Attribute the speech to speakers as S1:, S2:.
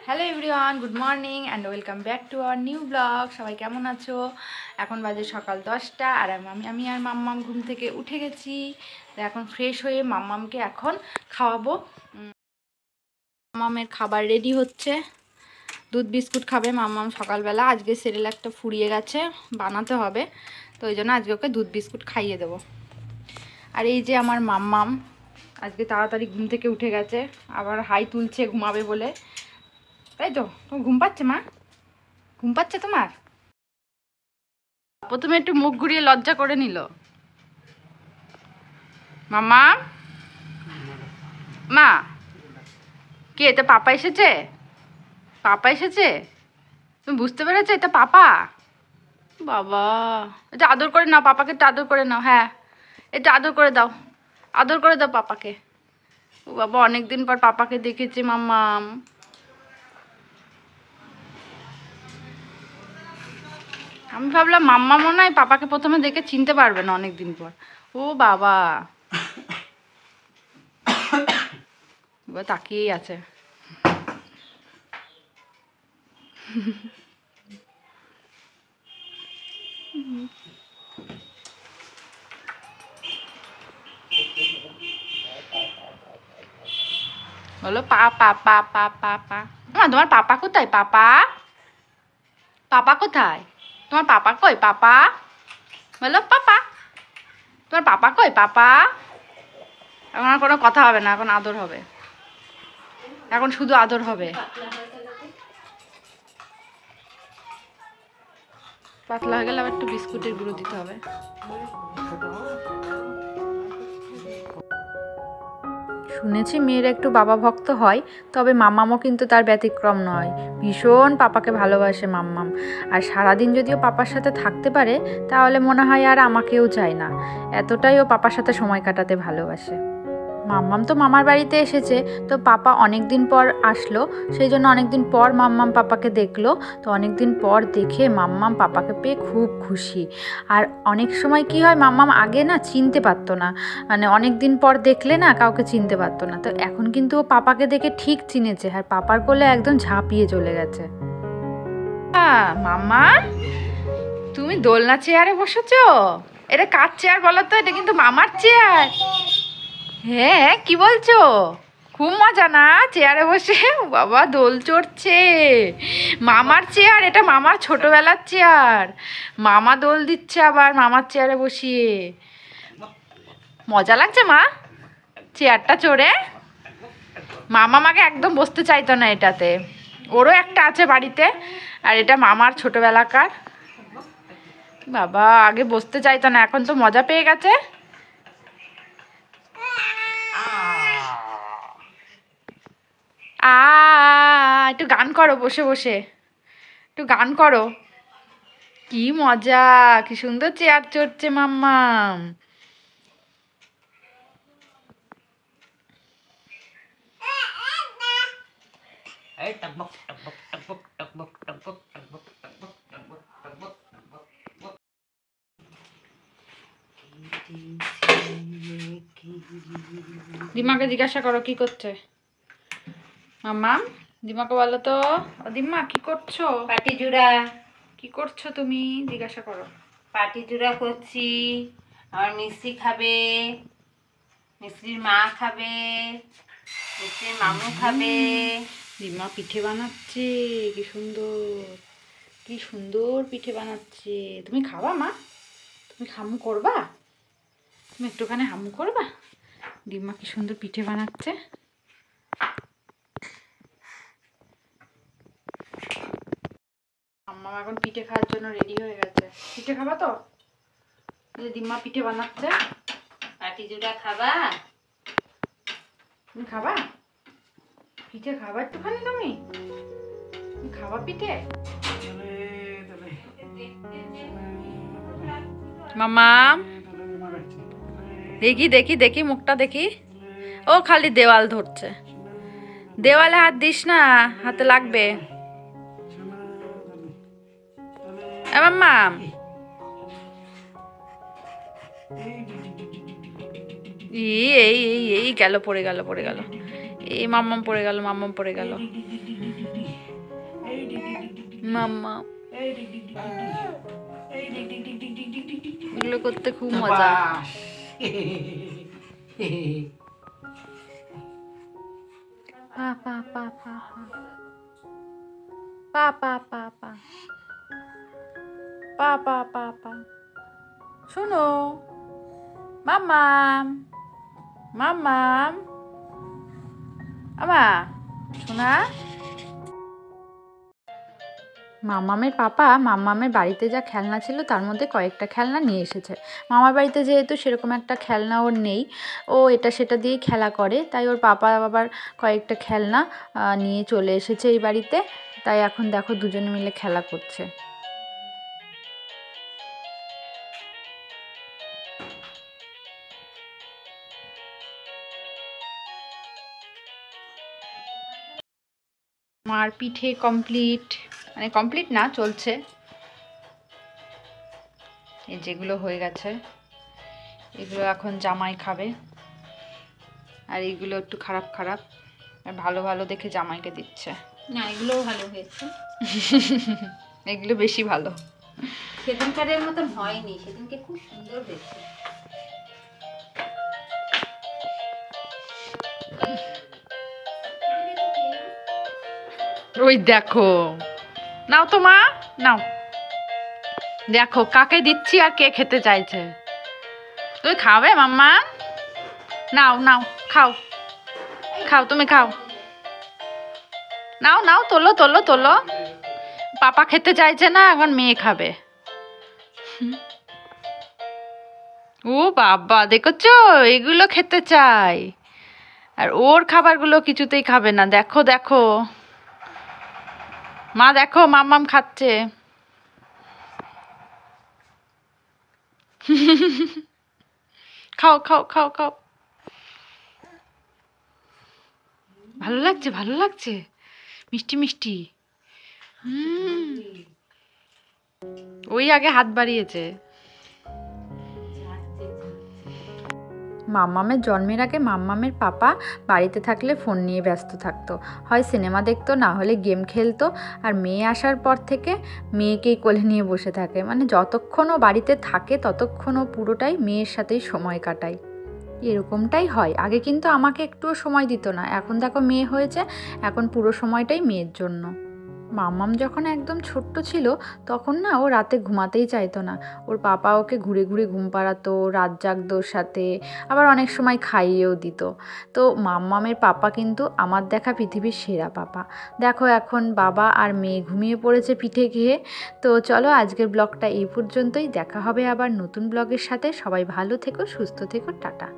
S1: Hello everyone, good morning and welcome back to our new blog. সবাই কেমন আছো? এখন বাজে সকাল 10টা আর আমি আর মাম্মাম ঘুম থেকে উঠে গেছি। তো এখন ফ্রেশ হয়ে মাম্মামকে এখন খাওয়াবো। মাম্মামের খাবার রেডি হচ্ছে, দুধ বিস্কুট খাবে মাম্মাম সকালবেলা। আজকে সেরেলাকটা ফুরিয়ে গেছে, বানাতে হবে, তো ওই জন্য আজকে ওকে দুধ বিস্কুট খাইয়ে দেবো। আর এই যে আমার মাম্মাম আজকে তাড়াতাড়ি ঘুম থেকে উঠে গেছে, আবার হাই তুলছে ঘুমাবে বলে। তাই তো, তোমার ঘুম পাচ্ছে মা? ঘুম পাচ্ছে তোমার? প্রথমে একটু মুখ ঘুরিয়ে লজ্জা করে নিল। মামা, মা কে এটা? পাপা এসেছে? পাপা এসেছে? তুমি বুঝতে পেরেছো এটা পাপা? বাবা, এটা আদর করে নাও, পাপাকে একটু আদর করে নাও। হ্যাঁ, এটা আদর করে দাও, আদর করে দাও পাপাকে। ও বাবা, অনেকদিন পর পাপাকে দেখেছি মাম্মাম। আমি ভাবলাম মাম্মা মনে হয় পাপাকে প্রথমে দেখে চিনতে পারবে না অনেকদিন পর। ও বাবা, তাকিয়েই আছে। বলো পা পা পা পা পা পা। তোমার পাপা কোথায়? পাপা, পাপা কোথায়? তোমার পাপা কই? পাপা বলো, পাপা তোমার পাপা কই? পাপা। এখন আর কোনো কথা হবে না, এখন আদর হবে, এখন শুধু আদর হবে। পাতলা হয়ে গেলে আবার একটু বিস্কুটের গুঁড়ো দিতে হবে। শুনেছি মেয়ের একটু বাবা ভক্ত হয়, তবে মাম্মামও কিন্তু তার ব্যতিক্রম নয়। ভীষণ পাপাকে ভালোবাসে মাম্মাম। আর সারাদিন যদিও পাপার সাথে থাকতে পারে, তাহলে মনে হয় আর আমাকেও চায় না, এতটাই ও পাপার সাথে সময় কাটাতে ভালোবাসে। মাম্মাম তো মামার বাড়িতে এসেছে, তো পাপা অনেক দিন পর আসলো, সেই জন্য অনেক দিন পর মাম্মাম পাপাকে দেখলো। তো অনেক দিন পর দেখে মাম্মাম পাপাকে পেয়ে খুব খুশি। আর অনেক সময় কি হয়, মাম্মাম আগে না চিনতে পারতো না, মানে অনেক দিন পর দেখলে না কাউকে চিনতে পারতো না। তো এখন কিন্তু ও পাপাকে দেখে ঠিক চিনেছে, আর পাপার কোলে একদম ঝাঁপিয়ে চলে গেছে। মাম্মা, তুমি দোলনা চেয়ারে বসেছো? এটা কার চেয়ার বলো তো? এটা কিন্তু মামার চেয়ার। হ্যাঁ, কি বলছো? খুব মজা না চেয়ারে বসে? বাবা, দোল চড়ছে। মামার চেয়ার এটা, মামার ছোটবেলার চেয়ার। মামা দোল দিচ্ছে আবার মামার চেয়ারে বসিয়ে। মজা লাগছে মা চেয়ারটা চড়ে? মামা আমাকে একদম বসতে চাইতো না এটাতে, ওরও একটা আছে বাড়িতে, আর এটা মামার ছোটবেলাকার। বাবা, আগে বসতে চাইতো না, এখন তো মজা পেয়ে গেছে। একটু গান করো বসে বসে, একটু গান করো। কি মজা, কি সুন্দর চেয়ার চড়ছে মাম্মাম। দিমাকে জিজ্ঞাসা করো কি করছে মাম্মাম। দিমাকে বলো তো, দিম্মা কি করছো?
S2: পাটি জোড়া।
S1: কি করছো তুমি? জিজ্ঞাসা করো।
S2: পাটি জোড়া করছি। আমার মিষ্টি খাবে, মিষ্টির মা খাবে, মিষ্টির মামু খাবে।
S1: দিম্মা পিঠে বানাচ্ছে, কি সুন্দর, কি সুন্দর পিঠে বানাচ্ছে। তুমি খাবা মা? তুমি হামু করবা? তুমি একটুখানি হামু করবা? দিম্মা কি সুন্দর পিঠে বানাচ্ছে। আম্মা এখন পিঠে খাওয়ার জন্য রেডি হয়ে গেছে। পিঠে খাবা তো? দিম্মা পিঠে বানাচ্ছে।
S2: পাটি জোড়া খাবা?
S1: তুমি খাবা পিঠে? খাবা একটুখানি? তুমি খাবা পিঠে? মামা দেখি দেখি দেখি মুখটা দেখি। ও খালি দেওয়াল ধরছে, দেওয়ালে হাত দিস না, হাতে লাগবে। মাম্মা, এই এই এই এই গেল, পড়ে গেল, পড়ে গেল। এই মাম্মাম পড়ে গেল, মাম্মাম পড়ে গেল। মাম্মা এগুলো করতে খুব মজা। পা পা পা পা পা পা পা পা পা পা পা পা শোনো মাম্মাম মাম্মাম আমা শোনা। মাম্মামের পাপা মাম্মামের বাড়িতে যা খেলনা ছিল তার মধ্যে কয়েকটা খেলনা নিয়ে এসেছে। মামার বাড়িতে যেহেতু সেরকম একটা খেলনা ওর নেই, ও এটা সেটা দিয়েই খেলা করে, তাই ওর পাপা আবার কয়েকটা খেলনা নিয়ে চলে এসেছে এই বাড়িতে। তাই এখন দেখো দুজনে মিলে খেলা করছে। মার পিঠে কমপ্লিট, মানে কমপ্লিট না, চলছে। এই যেগুলো হয়ে গেছে এগুলো এখন জামাই খাবে, আর এইগুলো একটু খারাপ খারাপ, আর ভালো ভালো দেখে জামাইকে দিচ্ছে।
S2: না এগুলোও ভালো হয়েছে,
S1: এগুলো বেশি ভালো।
S2: সেদিনকারের মতন হয়নি, সেদিনকে খুব সুন্দর হয়েছে।
S1: ওই দেখো, নাও তো মা, নাও, দেখো কাকে দিচ্ছি আর কে খেতে চাইছে। তুমি খাবে মাম্মা? নাও নাও, খাও খাও, তুমি খাও, নাও নাও, তোলো তোলো তোলো। পাপা খেতে চাইছে না, এখন মেয়ে খাবে। ও বাবা, দেখছো এগুলো খেতে চাই, আর ওর খাবারগুলো কিছুতেই খাবে না। দেখো দেখো মা, দেখো মাম্মাম খাচ্ছে। খাও খাও খাও খাও, ভালো লাগছে ভালো লাগছে, মিষ্টি মিষ্টি। ওই আগে হাত বাড়িয়েছে। মাম্মামের জন্মের আগে মাম্মামের পাপা বাড়িতে থাকলে ফোন নিয়ে ব্যস্ত থাকতো, হয় সিনেমা দেখতো, না হলে গেম খেলতো। আর মেয়ে আসার পর থেকে মেয়েকেই কোলে নিয়ে বসে থাকে, মানে যতক্ষণ ও বাড়িতে থাকে ততক্ষণ ও পুরোটাই মেয়ের সাথেই সময় কাটায়। এরকমটাই হয়। আগে কিন্তু আমাকে একটুও সময় দিত না, এখন দেখো মেয়ে হয়েছে, এখন পুরো সময়টাই মেয়ের জন্য। মাম্মাম যখন একদম ছোট্ট ছিল তখন না ও রাতে ঘুমাতেই চাইতো না, ওর পাপা ওকে ঘুরে ঘুরে ঘুম পাড়াতো, রাত জাগতো ওর সাথে, আবার অনেক সময় খাইয়েও দিত। তো মাম্মামের পাপা কিন্তু আমার দেখা পৃথিবীর সেরা পাপা। দেখো এখন বাবা আর মেয়ে ঘুমিয়ে পড়েছে পিঠে খেয়ে। তো চলো আজকের ব্লগটা এই পর্যন্তই, দেখা হবে আবার নতুন ব্লগের সাথে। সবাই ভালো থেকো, সুস্থ থেকো, টাটা।